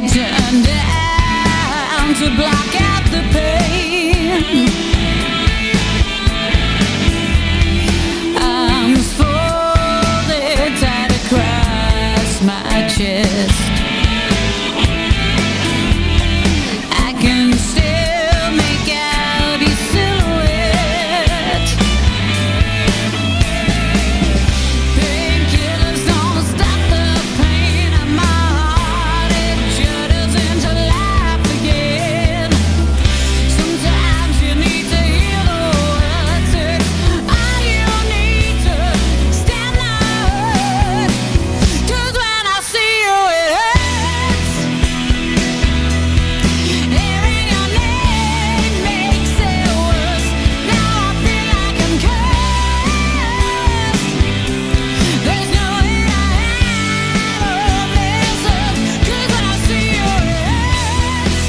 turn down to block out the pain. Arms folded tight across my chest. I can still make out your silhouette. Painkillers don't stop the pain of my heart. It shudders into life again. Sometimes you need to hear the words. It's all you need to stand out. 'Cause when I see you it hurts. Hearing your name makes it worse. Now I feel like I'm cursed. There's no way I have a answer. 'Cause when I see you it hurts.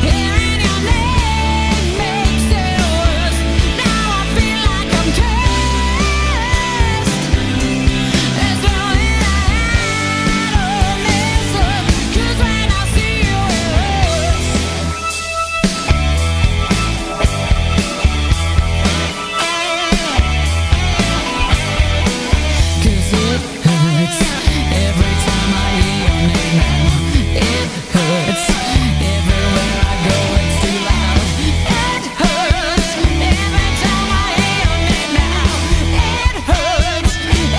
Hearing your name makes it worse. Now I feel like I'm cursed. There's no way I have a answer. 'Cause when I see you it hurts. 'Cause it hurts every time I hear your name now. It hurts everywhere I go, it's too loud. It hurts every time I hear your name now. It hurts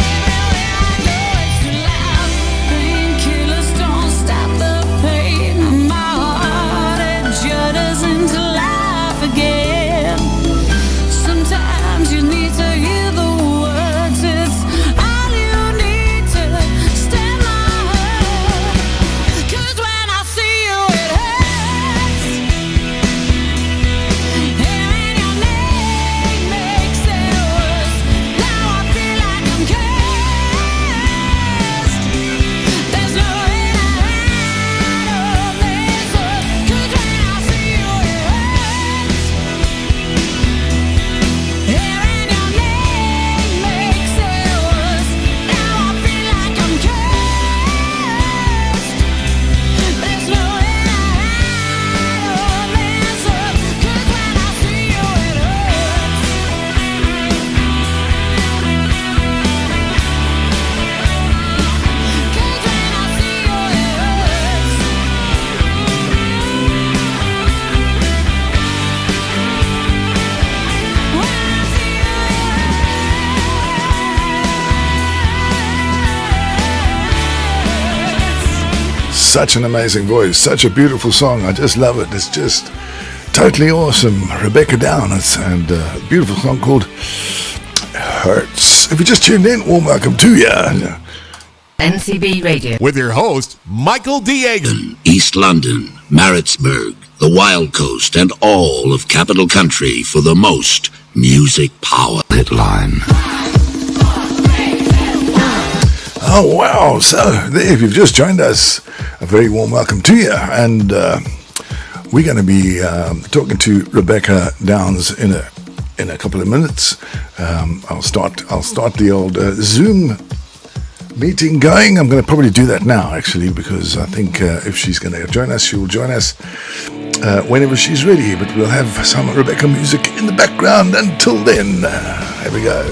everywhere I go, it's too loud. Painkillers don't stop the pain of my heart. It shudders into life again. Sometimes you need to hear the words. It's all you need to stand my heart. 'Cause when I see you it hurts. Hearing your name makes it worse. Now I feel like I'm cursed. There's no way I have a answer. 'Cause when I see you it hurts. Hearing your name makes it worse. Now I feel like I'm cursed. There's no way I have an answer. 'Cause when I see you it hurts. 'Cause when I see you it hurts. When I see you it hurts. Such an amazing voice, such a beautiful song. I just love it. It's just totally awesome. Rebecca Downs, and a beautiful song called Hurts. If you just tuned in, warm welcome to you. NCB Radio. With your host, Michael Diego. East London, Maritzburg, the Wild Coast, and all of Capital Country for the most music power. Hitline. Oh, wow. So, there, if you've just joined us, a very warm welcome to you. And we're going to be talking to Rebecca Downs in a couple of minutes. I'll start the old Zoom meeting going. I'm going to probably do that now, actually, because I think if she's going to join us, she will join us whenever she's ready. But we'll have some Rebecca music in the background until then. Here we go.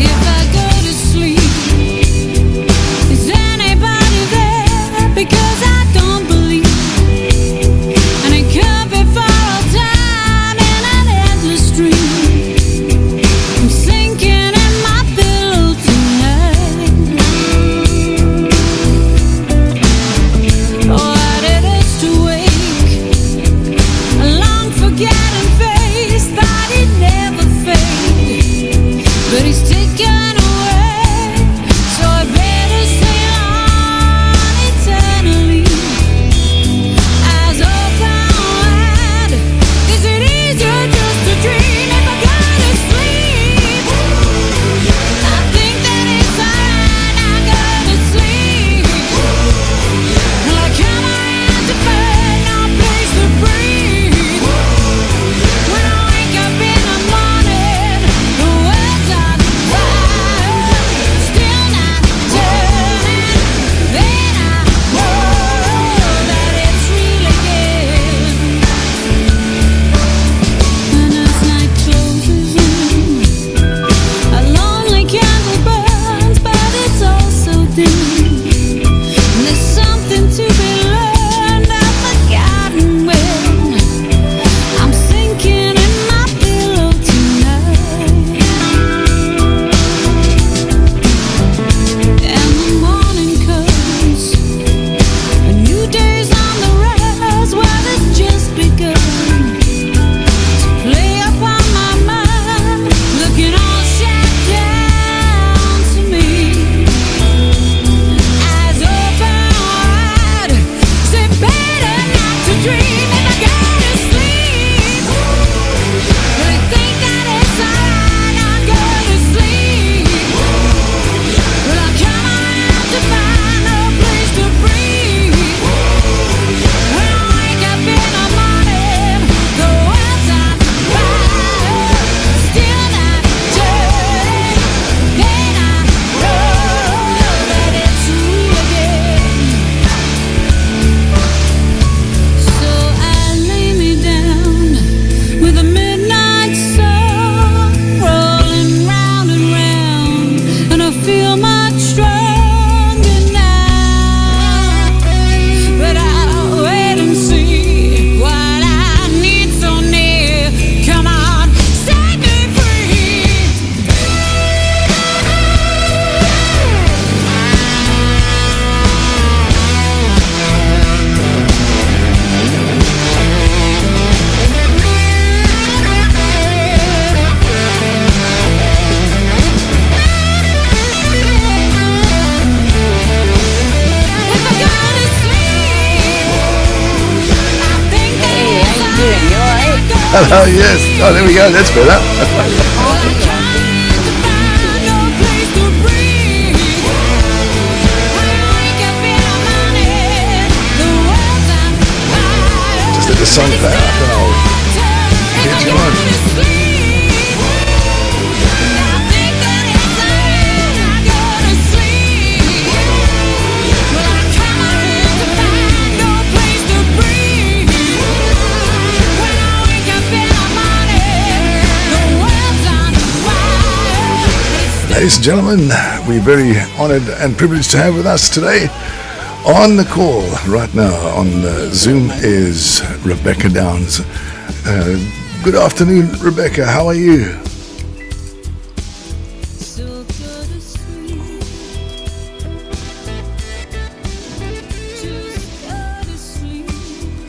If I go to sleep, is anybody there? Because I don't believe, and it could be for all time in an endless dream. I'm sinking in my pillow tonight. Oh, yes. Oh, there we go. That's better. Just let the song play out, then I'll get you on. Ladies and gentlemen, we're very honoured and privileged to have with us today on the call right now on Zoom is Rebecca Downs. Good afternoon, Rebecca. How are you?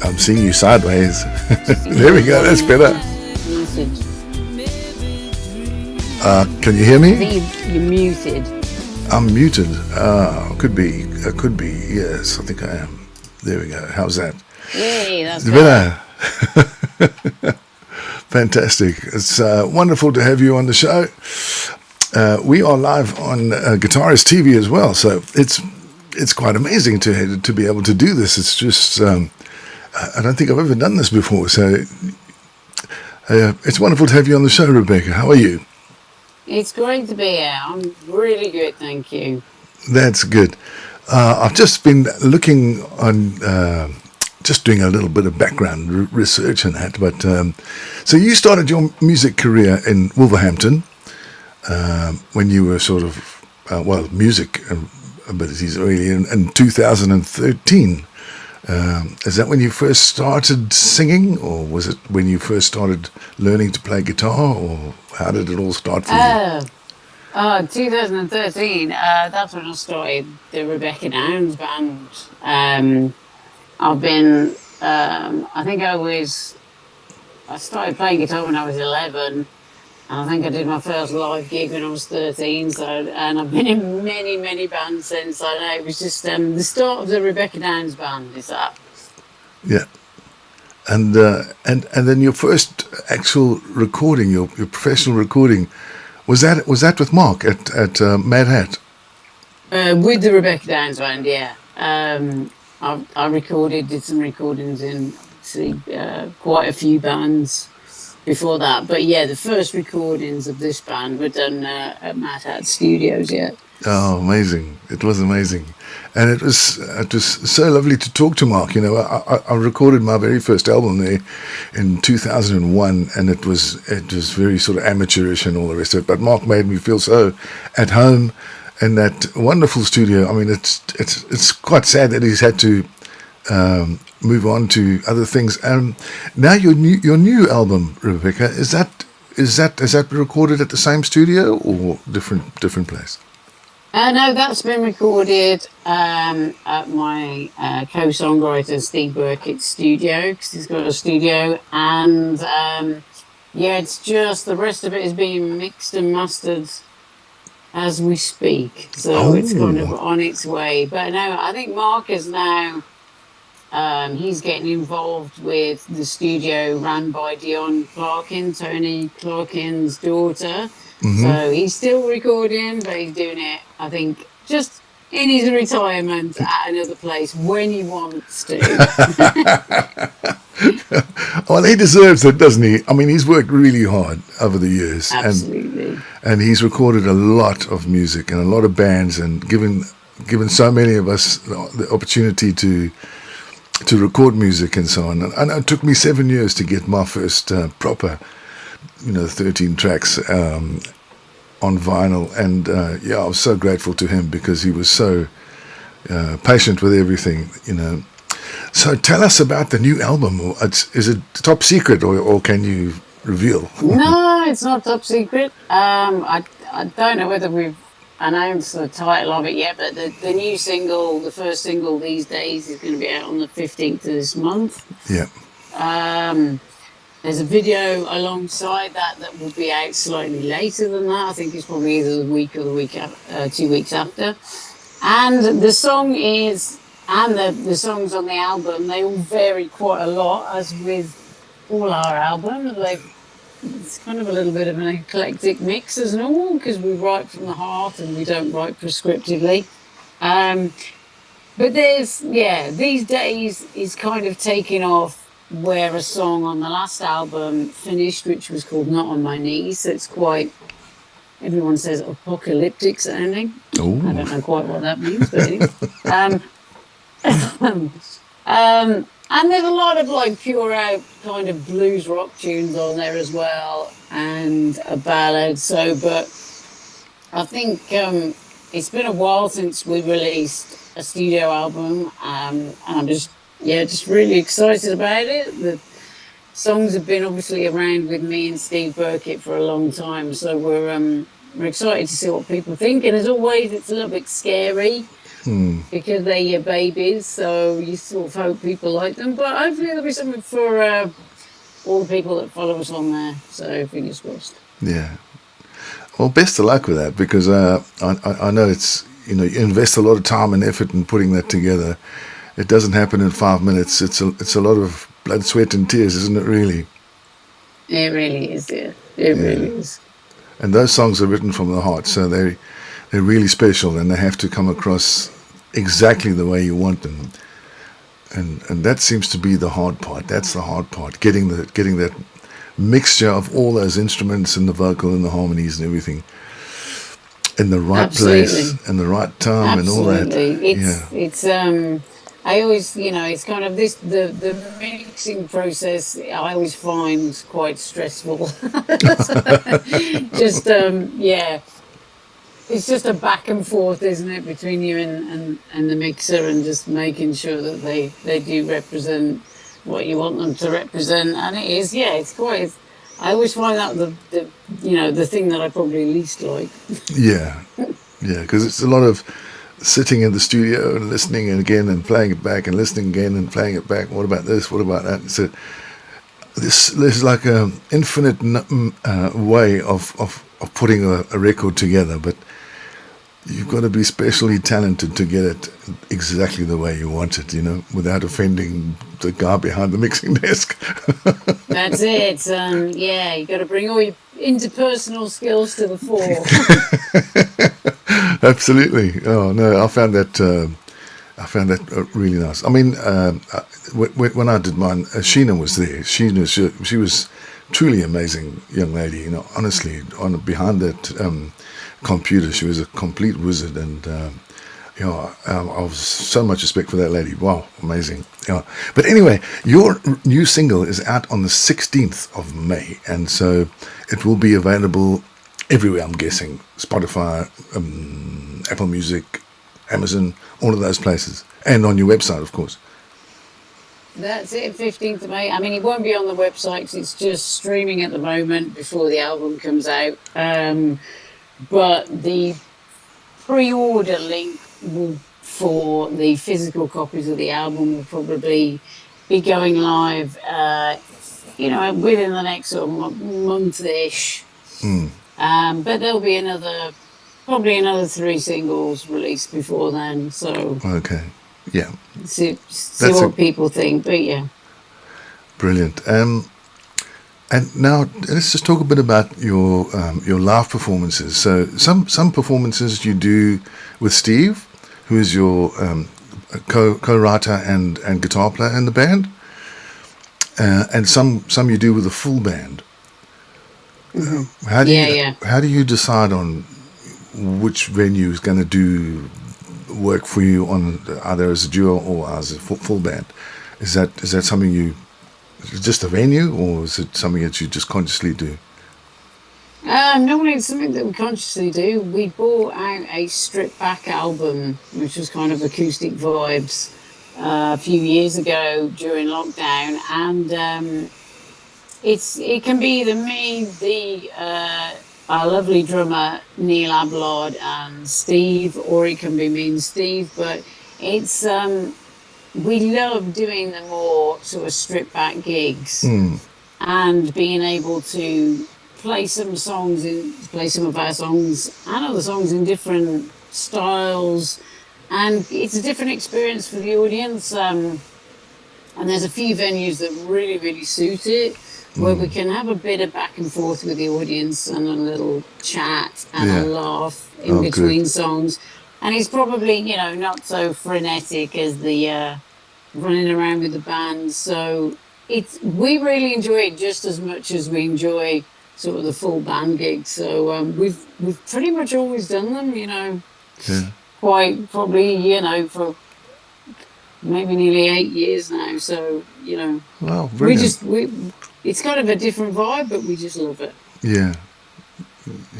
I'm seeing you sideways. There we go. That's better. Can you hear me? I think you're muted. I'm muted. Could be. Could be. Yes, I think I am. There we go. How's that? Yay, that's better. Fantastic. It's wonderful to have you on the show. We are live on Guitarist TV as well, so it's quite amazing to be able to do this. It's just I don't think I've ever done this before, so it's wonderful to have you on the show, Rebecca. How are you? It's great to be here. I'm really good, thank you. That's good. I've just been looking on, just doing a little bit of background research on that. But so you started your music career in Wolverhampton when you were sort of, music abilities really in 2013. Is that when you first started singing, or was it when you first started learning to play guitar, or how did it all start for you? 2013, that's when I started the Rebecca Downs band. I've been, I think I started playing guitar when I was 11, and I think I did my first live gig when I was 13, and I've been in many, many bands since. I know it was just the start of the Rebecca Downs band, is that? Yeah. And then your first actual recording, your professional recording, was that with Mark at Mad Hat? With the Rebecca Downs band, yeah. I did some recordings in quite a few bands before that, but yeah, the first recordings of this band were done at Mad Hat Studios. Yeah. Oh, amazing! It was amazing, and it was so lovely to talk to Mark. You know, I recorded my very first album there in 2001, and it was very sort of amateurish and all the rest of it. But Mark made me feel so at home in that wonderful studio. I mean, it's quite sad that he's had to move on to other things. Now your new album, Rebecca, is that recorded at the same studio or different place? No, that's been recorded at my co-songwriter Steve Burkett's studio, because he's got a studio, and it's just the rest of it is being mixed and mastered as we speak, so it's kind of on its way. But no, I think Mark is now he's getting involved with the studio run by Dion Clarkin, Tony Clarkin's daughter. Mm-hmm. So he's still recording, but he's doing it, I think, just in his retirement at another place when he wants to. Well, he deserves it, doesn't he? I mean, he's worked really hard over the years. Absolutely. And he's recorded a lot of music and a lot of bands, and given so many of us the opportunity to record music and so on. And I know it took me 7 years to get my first proper 13 tracks on vinyl, and I was so grateful to him because he was so patient with everything, So tell us about the new album. Is it top secret, or can you reveal? No, it's not top secret. I don't know whether we've announced the title of it yet, but the new single, the first single these days, is going to be out on the 15th of this month. Yeah. There's a video alongside that will be out slightly later than that. I think it's probably either the week or 2 weeks after. And the song is, and the songs on the album, they all vary quite a lot, as with all our albums. It's kind of a little bit of an eclectic mix as normal because we write from the heart and we don't write prescriptively. Um, but these days is kind of taking off where a song on the last album finished, which was called Not on My Knees. So it's quite, everyone says apocalyptic sounding. Oh, I don't know quite what that means, but anyway. And there's a lot of like pure out kind of blues rock tunes on there as well, and a ballad. So, but I think it's been a while since we released a studio album, and I'm just really excited about it. The songs have been obviously around with me and Steve Burkett for a long time, so we're excited to see what people think. And as always, it's a little bit scary. Because they're your babies, so you sort of hope people like them. But hopefully there'll be something for all the people that follow us on there. So fingers crossed. yeah. Well, best of luck with that, because I know it's, you invest a lot of time and effort in putting that together. It doesn't happen in 5 minutes. It's a lot of blood, sweat, and tears, isn't it? Really. It really is. Yeah, it really is. And those songs are written from the heart, so they're really special, and they have to come across exactly the way you want them. And that seems to be the hard part. That's the hard part, getting that mixture of all those instruments and the vocal and the harmonies and everything in the right place and the right time and all that. It's I always, it's kind of this, the mixing process I always find quite stressful. Just, it's just a back and forth, isn't it, between you and the mixer, and just making sure that they do represent what you want them to represent. And it is, it's quite, I always find that the thing that I probably least like. Yeah, because it's a lot of sitting in the studio and listening again and playing it back and listening again and playing it back. What about this? What about that? So there's like an infinite way of putting a record together, but you've got to be specially talented to get it exactly the way you want it, without offending the guy behind the mixing desk. That's it. You got to bring all your interpersonal skills to the fore. Absolutely. Oh no, I found that really nice. I mean, when I did mine, Sheena was there. She was truly amazing young lady. Honestly, behind that computer, she was a complete wizard, and I was so much respect for that lady. Wow, amazing. But anyway, your new single is out on the 16th of May, and so it will be available everywhere, I'm guessing. Spotify, Apple Music, Amazon, all of those places, and on your website, of course. That's it, 15th of May. I mean, it won't be on the website because it's just streaming at the moment before the album comes out. But the pre-order link for the physical copies of the album will probably be going live, within the next sort of month-ish. But there'll be probably another 3 singles released before then. So okay, yeah. See what people think, but yeah. Brilliant. And now let's just talk a bit about your live performances. So some performances you do with Steve, who is your co-writer and guitar player in the band, and some you do with a full band. How do you decide on which venue is going to do work for you on either as a duo or as a full band? Is that something just a venue, or is it something that you just consciously do? Normally it's something that we consciously do. We brought out a stripped back album, which was kind of acoustic vibes, a few years ago during lockdown, and it can be either me, our lovely drummer Neil Ablard, and Steve, or it can be me and Steve. But it's we love doing the more sort of stripped back gigs and being able to play some of our songs and other songs in different styles, and it's a different experience for the audience. And there's a few venues that really, really suit it, where we can have a bit of back and forth with the audience and a little chat and Yeah. a laugh in Oh, between good. songs. And it's probably, not so frenetic as the running around with the band. So we really enjoy it just as much as we enjoy sort of the full band gigs. So we've pretty much always done them, Yeah. quite probably, for maybe nearly 8 years now. So, Wow, we brilliant. just it's kind of a different vibe, but we just love it. Yeah,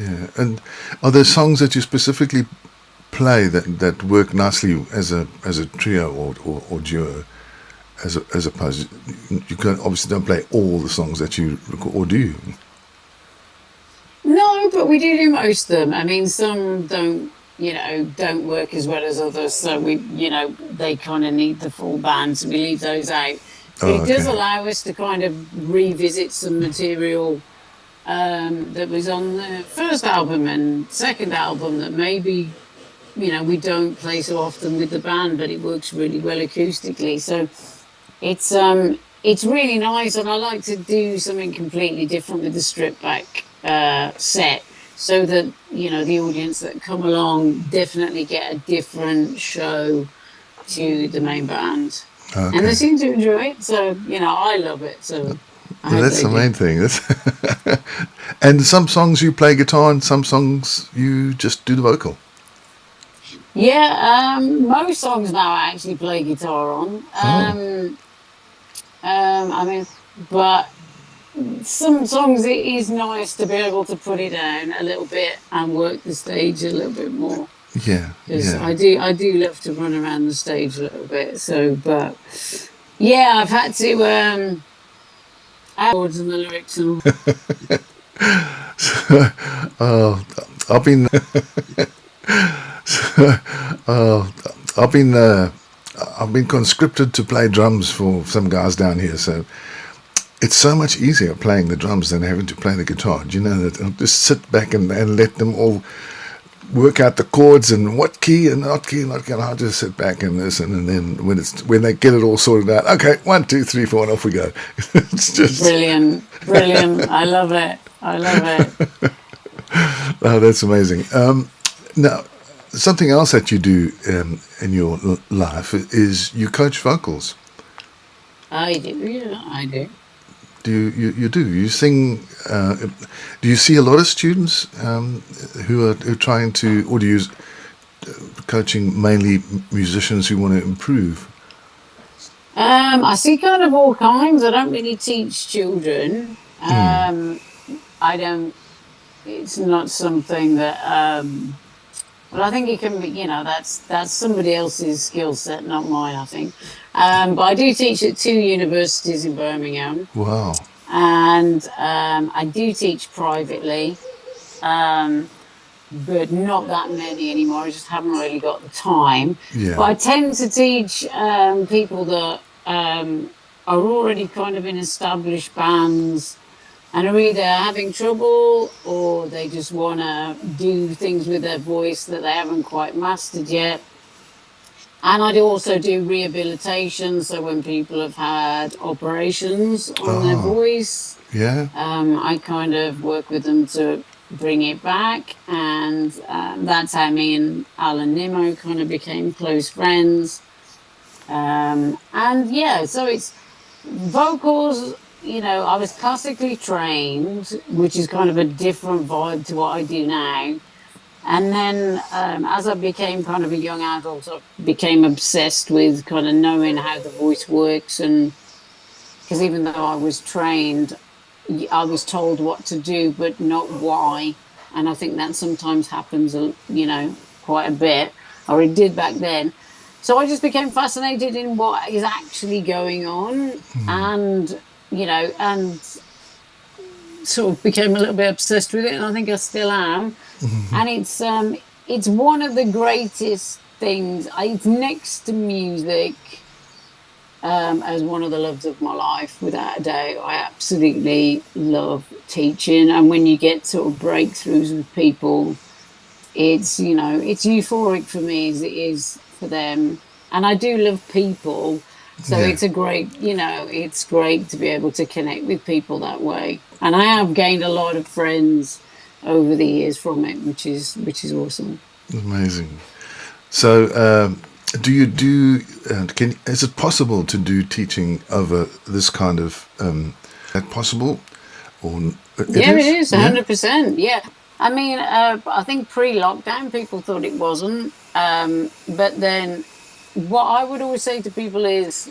yeah. And are there songs that you specifically play that work nicely as a trio or duo, as opposed you can obviously don't play all the songs that you record, or do you? No, but we do most of them. I mean, some don't work as well as others. So they kind of need the full band, so we leave those out. But Oh, it does okay. allow us to kind of revisit some material that was on the first album and second album that maybe we don't play so often with the band, but it works really well acoustically. So it's really nice, and I like to do something completely different with the strip back set, so that the audience that come along definitely get a different show to the main band, and they Okay. seem to enjoy it. So I love it. So I Well, hope that's they the do. main thing. That's and some songs you play guitar, and some songs you just do the vocal. Yeah, most songs now I actually play guitar on. Oh, I mean, but some songs it is nice to be able to put it down a little bit and work the stage a little bit more, yeah, because yeah. I do love to run around the stage a little bit. So, but yeah, I've had to add words and the lyrics and all. Oh, I've been, oh, I've been, I've been conscripted to play drums for some guys down here. So it's so much easier playing the drums than having to play the guitar. Do you know that? I'll just sit back and let them all work out the chords and what key and not key, not key. And I'll just sit back and listen. And then when they get it all sorted out, okay, 1, 2, 3, 4, and off we go. It's just, Brilliant, brilliant. I love it. I love it. oh, that's amazing. Now, something else that you do in your life is you coach vocals. I do. Yeah, I do. Do you do? You sing? Do you see a lot of students who are trying to, or do you coaching mainly musicians who want to improve? I see kind of all kinds. I don't really teach children. I don't. It's not something that. But I think it can be. That's somebody else's skill set, not mine. I think. But I do teach at 2 universities in Birmingham, Wow. and I do teach privately, but not that many anymore. I just haven't really got the time. But Yeah. I tend to teach people that are already kind of in established bands and are either having trouble or they just want to do things with their voice that they haven't quite mastered yet. And I do also do rehabilitation. So when people have had operations on their Oh, voice, yeah. I kind of work with them to bring it back. And that's how me and Alan Nimmo kind of became close friends. And yeah, so it's vocals. I was classically trained, which is kind of a different vibe to what I do now. And then as I became kind of a young adult, I became obsessed with kind of knowing how the voice works. And because even though I was trained, I was told what to do, but not why. And I think that sometimes happens, quite a bit, or it did back then. So I just became fascinated in what is actually going on, and sort of became a little bit obsessed with it, and I think I still am. And it's one of the greatest things. It's next to music as one of the loves of my life, without a doubt. I absolutely love teaching, and when you get sort of breakthroughs with people, it's euphoric for me as it is for them. And I do love people, So Yeah. it's a great, it's great to be able to connect with people that way. And I have gained a lot of friends over the years from it, which is awesome. Amazing. So, do you do? Is it possible to do teaching over this kind of? Is that possible? Or Yeah, it is, Yeah? 100%. Yeah. I mean, I think pre-lockdown people thought it wasn't. But then what I would always say to people is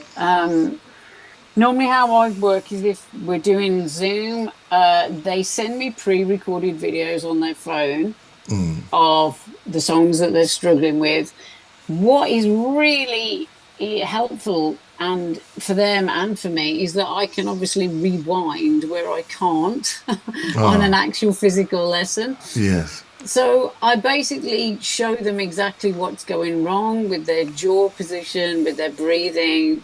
normally how I work is if we're doing Zoom, they send me pre-recorded videos on their phone of the songs that they're struggling with. What is really helpful and for them and for me is that I can obviously rewind where I can't on an actual physical lesson. Yes. So I basically show them exactly what's going wrong with their jaw position, with their breathing,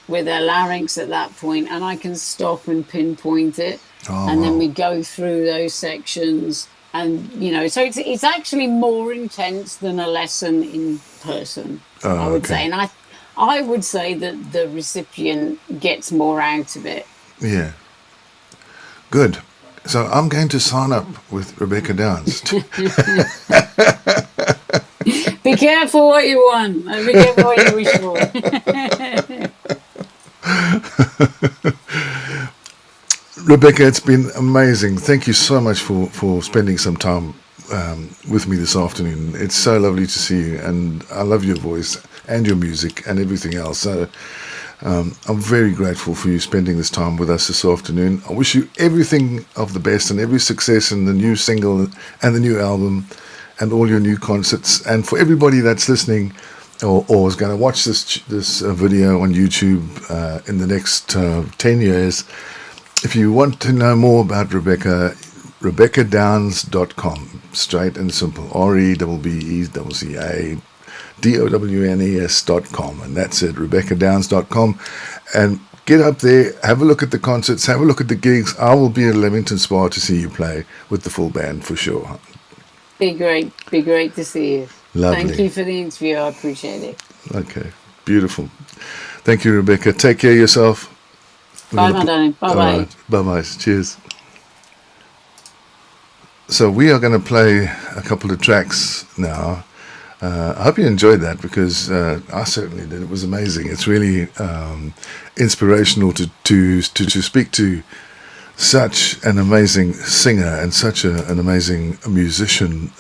with their larynx at that point, and I can stop and pinpoint it. And then we go through those sections. And, so it's actually more intense than a lesson in person, I would say. And I would say that the recipient gets more out of it. Yeah. Good. So I'm going to sign up with Rebecca Downs. Be careful what you want. And be careful what you wish for. Rebecca, it's been amazing. Thank you so much for spending some time with me this afternoon. It's so lovely to see you, and I love your voice and your music and everything else. So I'm very grateful for you spending this time with us this afternoon. I wish you everything of the best and every success in the new single and the new album and all your new concerts. And for everybody that's listening or is going to watch this video on YouTube in the next 10 years, if you want to know more about Rebecca, RebeccaDowns.com, straight and simple, RebeccaDowns.com, and that's it, RebeccaDowns.com, and get up there, have a look at the concerts, have a look at the gigs. I will be at Leamington Spa to see you play with the full band for sure. Be great to see you. Lovely. Thank you for the interview. I appreciate it. Okay, beautiful. Thank you, Rebecca. Take care of yourself. Bye, my darling. Bye-bye. All right. Bye-bye. Cheers. So we are going to play a couple of tracks now. I hope you enjoyed that because I certainly did. It was amazing. It's really inspirational to speak to such an amazing singer and such an amazing musician,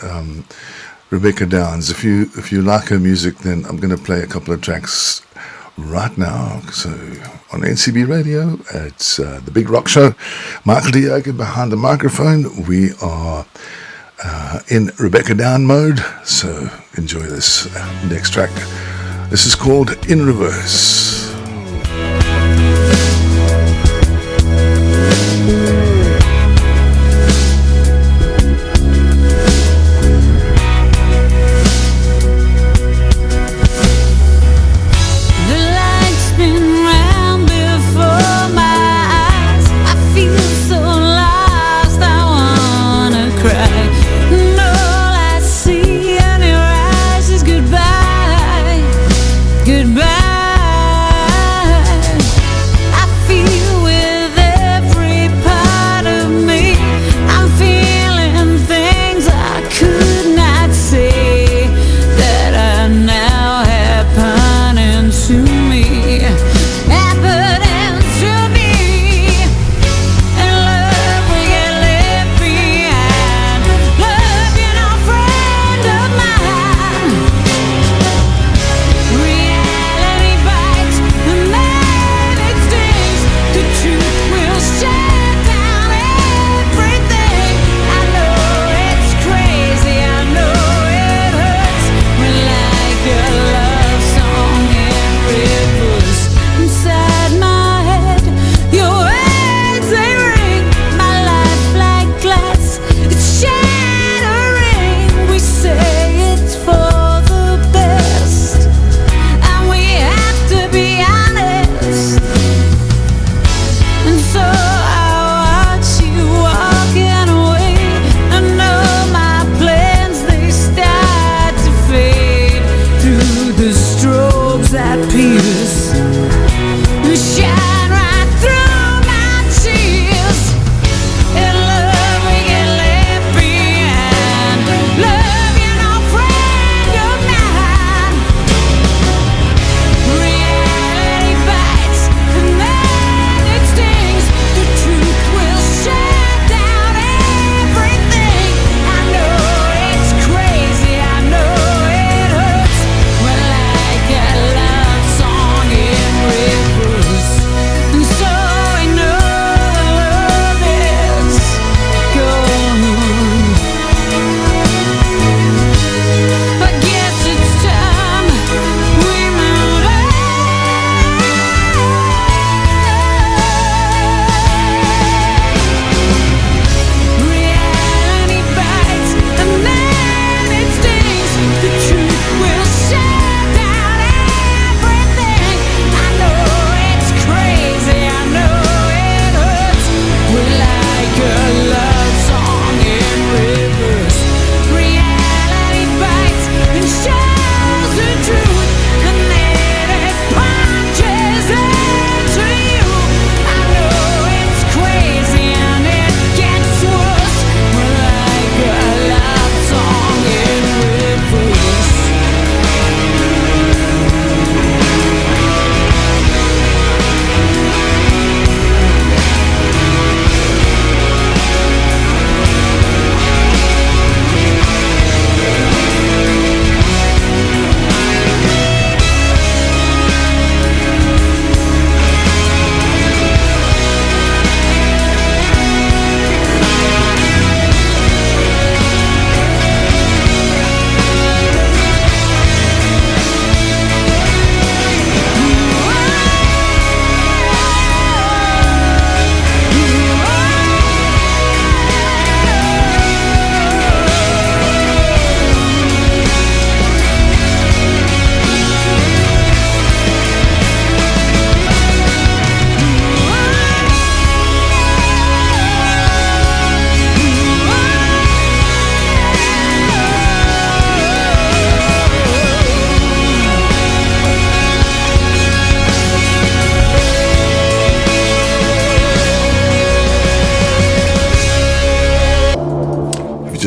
Rebecca Downs. If you like her music, then I'm going to play a couple of tracks right now. So on NCB Radio, it's the Big Rock Show. Michael Diego behind the microphone. We are in Rebecca Down mode, so enjoy this next track. This is called In Reverse. Goodbye.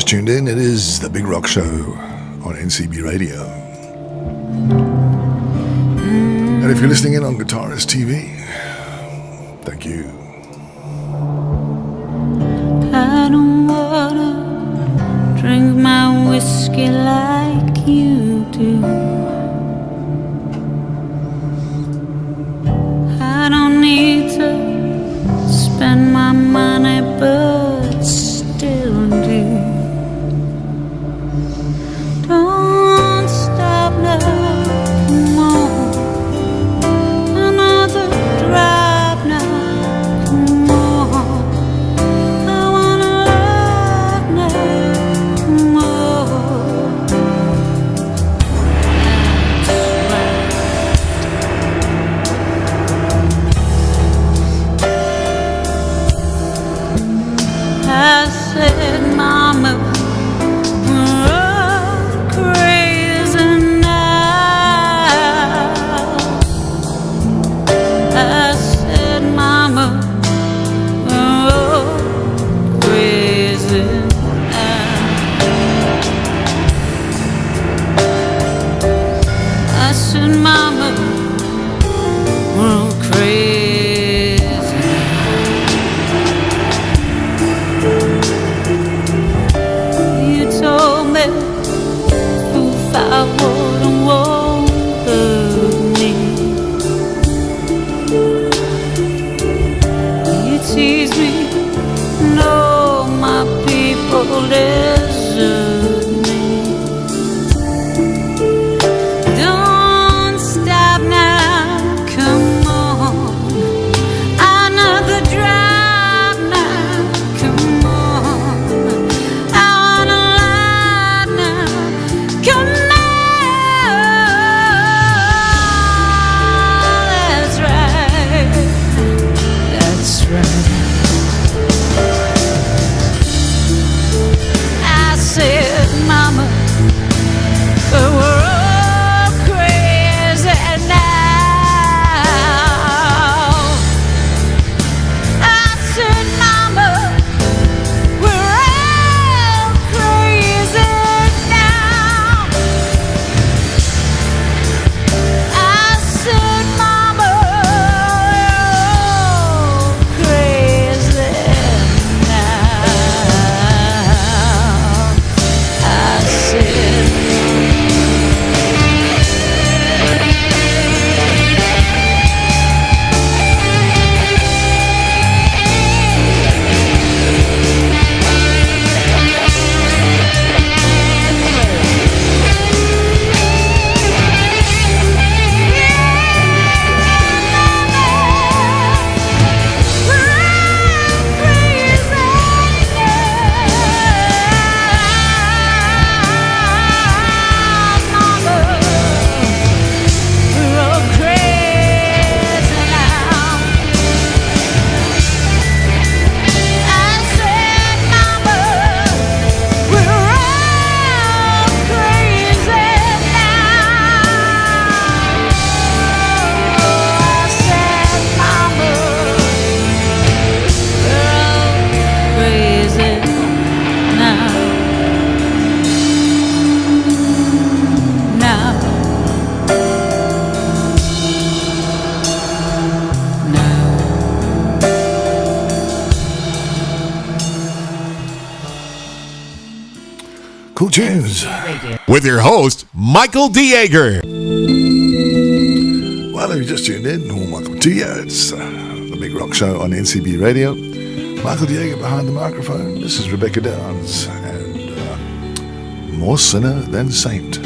just tuned in, it is The Big Rock Show on NCB Radio. And if you're listening in on Guitarist TV, thank you. I don't wanna drink my whiskey like you do. I don't need to spend my money, but still do. Don't stop now, come on. Another drive now, come on. I wanna love now, come on. I said, Mama, we're all crazy now. I said, Mama, we're all crazy now. I said, Mama, we're all crazy. You told me if I wouldn't want me. You tease me, no, my people desert me. Don't stop now, come on. Another drive now, come on. I wanna lie now, come on. That's right, that's right. I said, Mama, but we're all crazy now. I said, Mama, we're all crazy now. I said, Mama, we're all crazy now. I said, Cool tunes. With your host, Michael Dieger. Well, if you just tuned in, welcome to you. It's The Big Rock Show on NCB Radio. Michael Dieger behind the microphone. This is Rebecca Downs and More Sinner Than Saint.